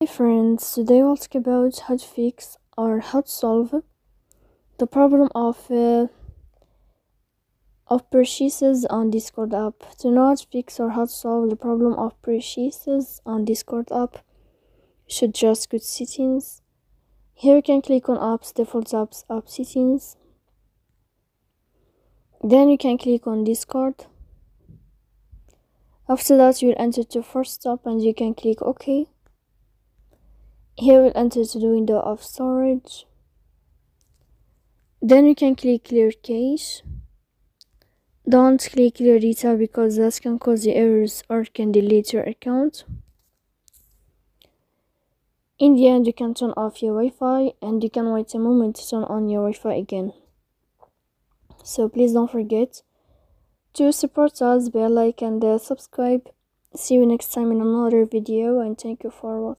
Friends, today we'll talk about how to fix or how to solve the problem of purchases on Discord app. To know how to fix or how to solve the problem of purchases on Discord app, you should just go to settings. Here you can click on apps, default apps, app settings. Then you can click on Discord. After that, you'll enter to first stop and you can click OK. Here we'll enter to the window of storage. Then you can click clear cache. Don't click clear data because that can cause you errors or can delete your account. In the end, you can turn off your Wi-Fi and you can wait a moment to turn on your Wi-Fi again. So please don't forget to support us by like and subscribe. See you next time in another video, and thank you for watching.